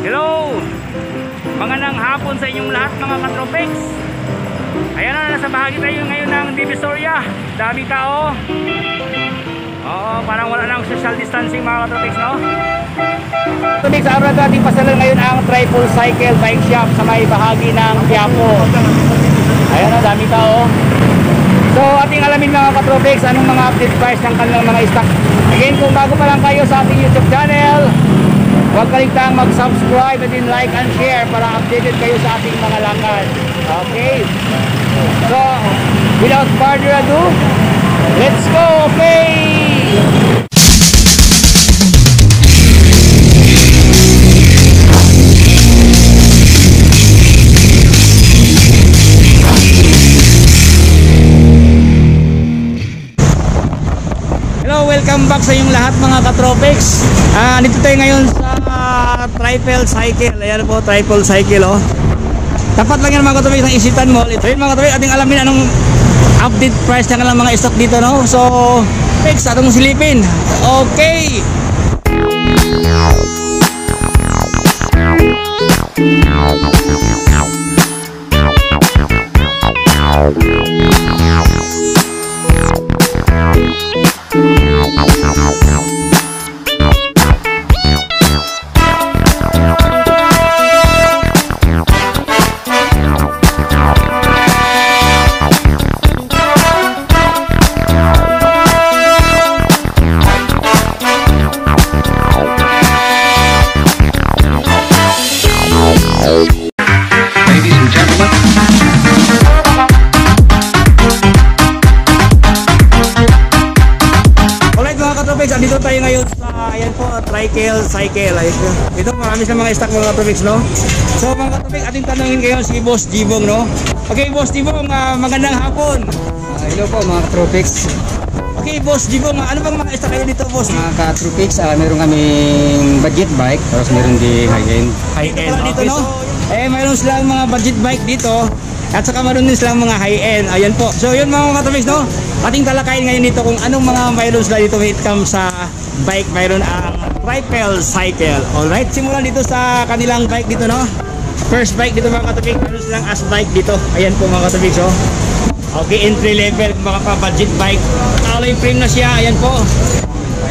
Hello! Magandang hapon sa inyong lahat mga katropics. Ayan na, nasa bahagi tayo ngayon ng Divisoria. Daming tao. Oo, parang wala nang social distancing mga katropics, no? Katropics, araw na ating pasalan ngayon ang Triple Cycle Bike Shop sa may bahagi ng Quiapo. Ayan na, daming tao. So ating alamin mga katropics, anong mga update price ng kanilang mga stock. Again, kung bago pa lang kayo sa ating YouTube channel, huwag kaligtang mag-subscribe at din like and share para updated kayo sa ating mga lakad. Okay? So, without further ado, let's go! Okay! Welcome back sa inyong lahat mga katropics. Dito tayo ngayon sa Triple Cycle. Ayan po, Triple Cycle, oh. Tapat lang yan mga katropics ng Isitan Mall. Ito yun mga katropics, ating alamin anong update price ng mga stock dito, no? So, fix, atong silipin. Okay. Dito tayo ngayon sa, ayan po, Triple Cycle. Ito marami sa mga stock mga katropics, no? So mga katropics, ating tanongin ngayon si Boss Jibong, no? Okay, Boss Jibong, magandang hapon. Hello po mga katropics. Okay, Boss Jibong, ano bang mga stock kayo dito, Boss? Mga katropics, meron kaming budget bike, tapos meron di high-end. High-end, dito, no? Mayroon silang mga budget bike dito. At saka meron din silang mga high-end. Ayan po. So yun mga katropics, no? Ating talakayin ngayon dito kung anong mga mayroon sila dito when it comes sa bike. Mayroon ang Triple Cycle. Alright, simulan dito sa kanilang bike dito, no? First bike dito mga katropics, meron silang as bike dito. Ayan po mga katropics, oh. Okay, entry level, mga pa-budget bike. Alloy frame na siya, ayan po.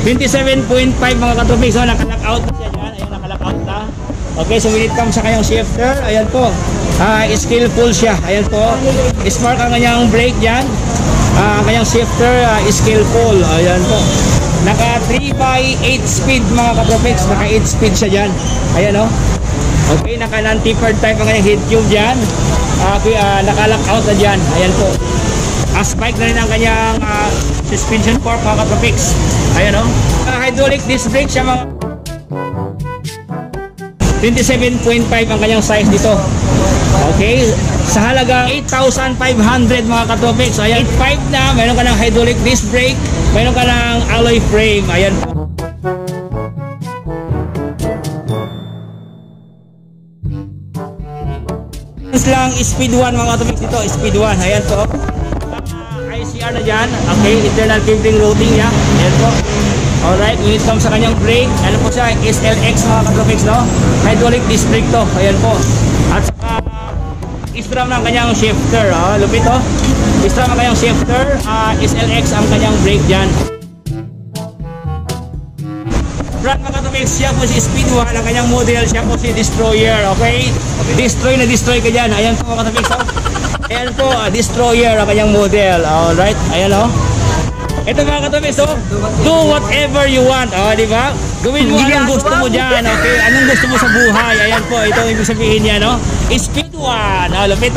27.5 mga katropics, oh. Naka-lockout na siya dyan. Ayan, naka-lockout na. Okay, so when it comes sa kanyang shifter, ayan po. Skillful siya, ayan po. Smart ang kanyang brake dyan. Ang kanyang shifter, skillful, ayan po. Naka 3x8 speed mga katropics. Naka 8 speed siya dyan. Ayan, o. Okay, naka non-tapered type ang kanyang head tube dyan. Naka-lockout na dyan. Ayan po. Spike na rin ang kanyang suspension fork mga katropics. Ayan, o. Hydraulic disc brake siya mga 27.5 ang kanyang size dito. Okay, sa halagang 8,500 mga katropics. So ayan, 8.5 na, mayroon ka ng hydraulic disc brake, mayroon ka ng alloy frame. Ayan po. Lang speed 1 mga katropics dito, speed 1. Ayan po. ICR na dyan. Okay, internal cabling routing niya. Ayan po. Alright, when it comes sa kanyang brake, ano po siya, SLX mga katropics, no? Hydraulic disc brake to, ayan po. At saka, stram ng kanyang shifter, lupit to. Stram ang kanyang shifter, SLX ang kanyang brake dyan. Brand mga katropics, siya po si Speed 1, ang kanyang model, siya po si Destroyer, okay? Destroy na destroy ka dyan, ayan po mga katropics, ayan po, Destroyer ang kanyang model, alright, ayan o. Ito mga katropics, do whatever you want, di ba? Gawin mo anong gusto mo dyan, okay? Anong gusto mo sa buhay, ayan po, ito ang ibig sabihin niya, no? Speed 1, lupit,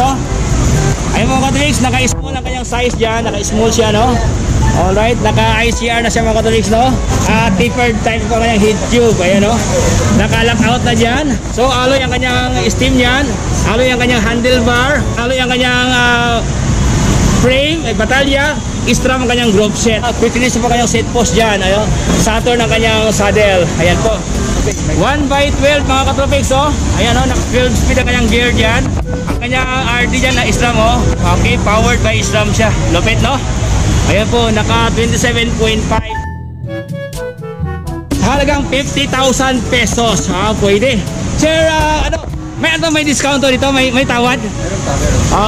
ayun mga katropics, naka-small ang kanyang size dyan, naka-small siya, no? Alright, naka-ICR na siya mga katropics, no? Tapered type po kanyang head tube, ayan, no? Naka-lockout na dyan. So, alloy ang kanyang steam yan, alloy ang kanyang handlebar, alloy ang kanyang frame, batalya, stram ang kanyang group set. Quick release po kanyang set post dyan. Ayun. Saturn ang kanyang saddle. Ayan po. 1x12 mga katropics, oh. Ayan, oh. 12 speed ang kanyang gear dyan. Ang kanyang RD dyan na stram, oh. Okay, powered by stram siya. Lupit, no? Ayan po, naka 27.5. Halagang 50,000 pesos. Pwede. Sir, may discount to dito, may tawad.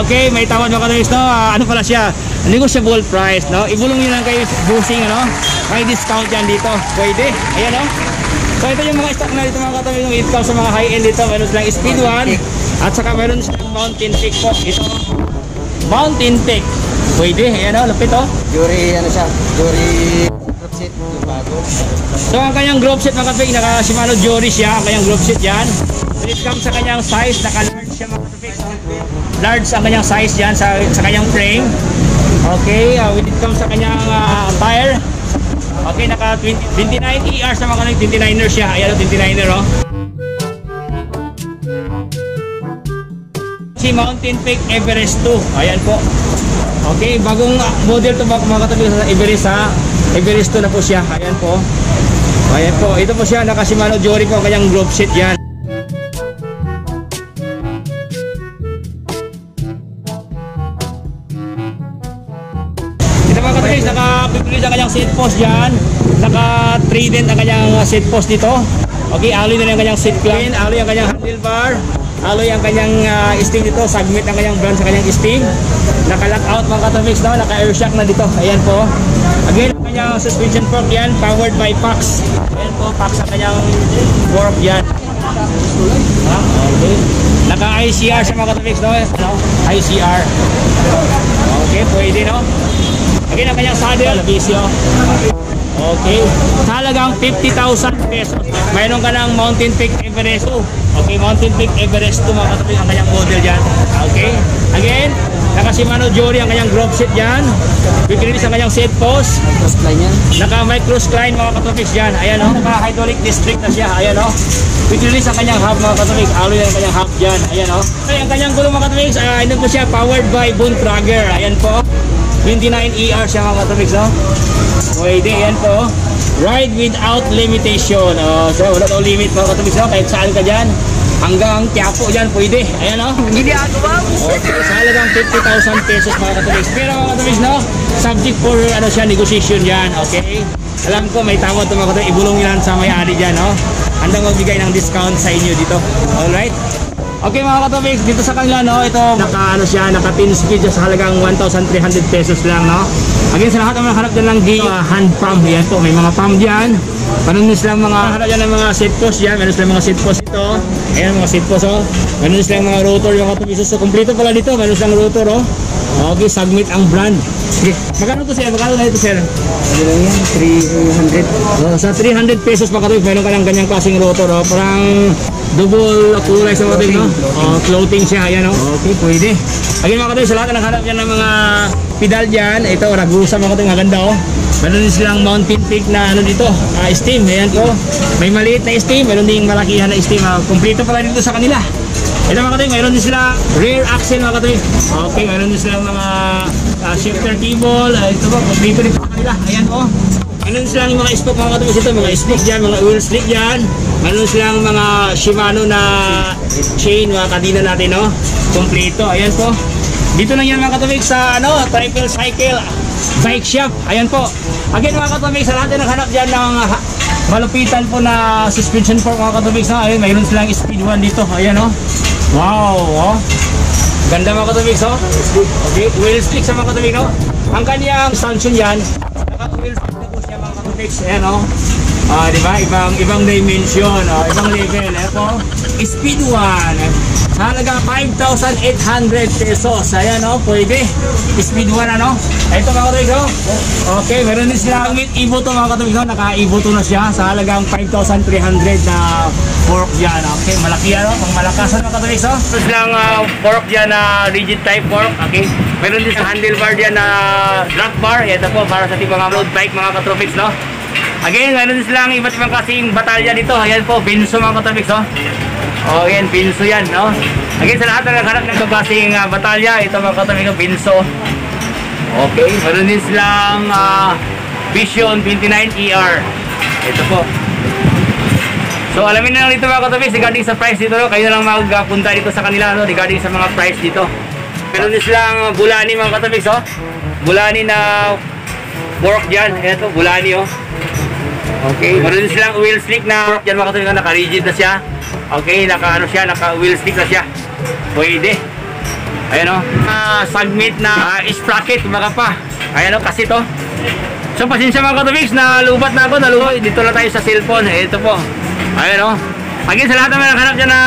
Okay, may tawad mga katolik, no? Ano pala siya? Negotiable price, no? Ibulong niyo lang kay Busing, ano? May discount yan dito. Pwede. Ayan, no? So ito yung mga stock na dito mga katolik, no? Ito sa mga high-end dito, meron silang Speed 1 at saka meron silang Mountain Peak po. Ito, Mountain Peak. Pwede, ayan, no? Lupit, oh. Jury, ano siya? Jury group set, yung bago. So ang kanyang group set mga katolik, naka Shimano Jory siya, ang kanyang group set yan. When it comes sa kanyang size, naka-large siya mga katolik, no? Large ang kanyang size yan sa kanyang frame. Okay, when it comes sa kanyang tire, okay, naka 29 ER sa mga katolik, 29er siya. Ayan, 29er, oh. Si Mountain Peak Everest 2. Ayan po. Okay, bagong model to mga katolik sa Everest, ha. Everest 2 na po siya. Ayan po. Ayan po. Ito po siya, naka Shimano Jory po ang kanyang group set yan. Ito mga katolik, naka-pipili sa kanyang seat post yan. Naka-trident ang kanyang seat post dito. Okay, alloy na yung kanyang seat clamp. Alloy ang kanyang handlebar. Alloy ang kanyang sting dito. Submit ang kanyang brand sa kanyang sting. Naka-lockout mga katolik, no? Naka-air shock na dito. Ayan po. Again, ang kanyang suspension fork yan, powered by Pax. Ayan po, Pax ang kanyang fork yan. Okay. Naka-ICR sa mga katolik, no? ICR. Okay, pwede, no? Again, ang kanyang saddle, Visio. Okay. Sa halagang 50,000 pesos. Mayroon ka ng Mountain Peak Everest 2. Okay, Mountain Peak Everest 2 mga katolik, ang kanyang model dyan. Okay. Again, naka Shimano Jory ang kanyang group set dyan. Quick release ang kanyang seat post. Cross-line yan. Naka micro-spline mga katolik dyan. Ayan, o. Naka hydraulic district na siya. Ayan, o. Quick release ang kanyang hub mga katolik. Alloy ang kanyang hub dyan. Ayan, o. Okay, ang kanyang gulong mga katolik, ito po siya, powered by Bontrager. Ayan po. 29 ER siya mga katolik, no? Pwede, yan po. Ride without limitation. So, wala daw limit mga katolik, no? Kahit saan ka dyan. Hanggang Quiapo dyan, pwede. Ayan, no? Hindi ako ba? Okay, sa halagang 50,000 pesos mga katolik. Pero mga katolik, no? Subject for, negotiation yan, okay? Alam ko, may tawad ito mga katolik. Ibulong yan sa may-ari dyan, no? Handang magbigay ng discount sa inyo dito. Alright? Okay mga katolik, dito sa kanila, no, ito naka 10 speed sa halagang 1,300 pesos lang, no. Again, sa lahat ng mga hanap dyan ng hand pump, yan po, may mga pump dyan. Meron silang mga hanap dyan ng mga seat post dyan, meron silang mga seat post ito. Ayan mga seat post, oh. Meron silang mga rotor, yung katolik. So, kompleto pala dito, meron silang rotor, oh. Okay, submit ang brand. Okay. Magkano to sir? Magkano na ito sir? Ano lang yan? 300. Sa 300 pesos mga katolik, meron ka lang ganyang klaseng rotor, oh. Parang double kulay sa mga katolik, no? Clothing siya, ayan, oh. Okay, pwede. Again mga katolik, sa lahat na naghanap yan ng mga pedal dyan, ito, Ragusa mga katolik, maganda, oh. Meron din silang Mountain Peak na dito, steam, ayan po. May maliit na steam, meron din malakihan na steam. Kompleto pala dito sa kanila. Ito mga katolik, mayroon din sila rear axle mga katolik. Okay, mayroon din silang mga shifter cable. Ito po, kompleto dito sa kanila. Ayan po. Mayroon din silang mga spoke mga katolik. Ito, mga spoke dyan, mga wheel slick dyan. Mayroon silang mga Shimano na chain, mga kadina natin, no? Kompleto, ayan po. Dito lang yan mga katolik sa triple cycle bike shop. Ayan po. Again mga katolik, sa lahat na naghanap dyan ng malupitan po na suspension fork mga katolik, no? Ayun, mayroon silang Speed 1 dito. Ayan, no? Wow, oh. Ganda mga katolik, no? Okay, wheel stick sa mga katolik, no? Ang kanyang stanchion yan, naka-wheel stick na po siya mga katolik. Ayan, no? Diba? Ibang dimension, ibang level. Ayan po, Speed 1. Halaga 5,800 pesos. Ayan, no? Pwede. Speed 1, ano? Ito mga katolik, no? Okay, meron din sila with Evo 2 mga katolik, no? Naka-Evo 2 na siya sa halagang 5,300 na fork dyan. Okay, malaki yan, no? Pang malakasan mga katolik, no? Meron silang fork dyan na rigid type fork. Okay, meron din sa handlebar dyan na drag bar. Ito po, para sa ating mga road bike mga katropics, no? Again, meron din silang iba't ibang kasing batalya dito. Ayan po, Binso mga katropics, no? Oh, yan, Binso yan, no? Again, sa lahat na naghanap ng kasing batalya, ito mga katropics, Binso. Okay, meron din silang Vision 29ER. Ito po. So, alamin na lang dito mga katropics regarding sa price dito, no? Kayo na lang magpunta dito sa kanila, no? Regarding sa mga price dito. Meron din silang Bulani mga katropics, oh. Bulani na fork dyan. Ito, Bulani, oh. Okay, meron din silang wheel slick na fork dyan mga katolik, naka-rigid na siya. Okay, naka ano siya, naka wheel stick na siya. Pwede. Ayan o. Submit na sprocket, kumbaga pa. Ayan o, kasi to. So, pasensya mga katubigs, nalubat na ako, nalubat. Dito lang tayo sa cellphone. Ito po. Ayan o. Again, sa lahat naman nakahanap dyan ng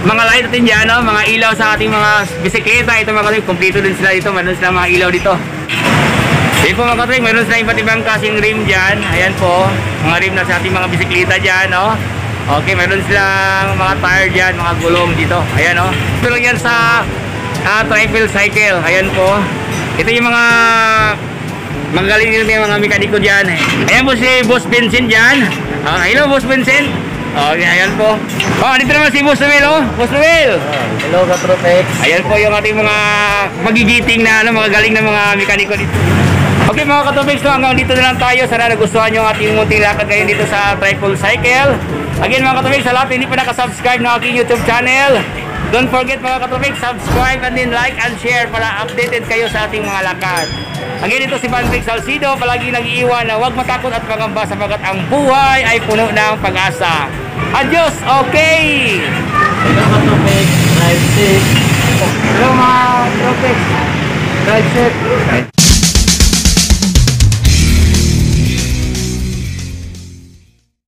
mga light natin dyan, no? Mga ilaw sa ating mga bisikleta. Ito mga katubigs, kompleto din sila dito. Meron sila mga ilaw dito. Ayan po mga katubigs, meron sila iba't ibang kasing rim dyan. Ayan po, mga rim na sa ating mga bisikleta dyan, no? Okay, meron silang mga tire dyan, mga gulong dito. Ayan o. Ito lang yan sa triple cycle. Ayan po. Ito yung mga magaling nito yung mga mekaniko dyan. Ayan po si Boss Vincent dyan. Hello Boss Vincent. Okay, ayan po. Dito naman si Boss Noel, oh. Boss Noel. Hello, Katropex. Ayan po yung ating mga magigiting na mga galing na mga mekaniko dito. Okay mga Katropex, so hanggang dito na lang tayo. Sana nagustuhan nyo ang ating munting lakad ngayon dito sa triple cycle. Again mga Katropex, sa lahat hindi pa nakasubscribe ng aking YouTube channel, don't forget mga Katropex, subscribe and then like and share para updated kayo sa ating mga lakad. Again, ito si Bandrix Salcido, palagi nag-iiwan na huwag matakot at pangamba sapagkat ang buhay ay puno ng pag-asa. Adios! Okay! Hello, Katropex. Drive safe. Hello mga Katropex. Drive safe.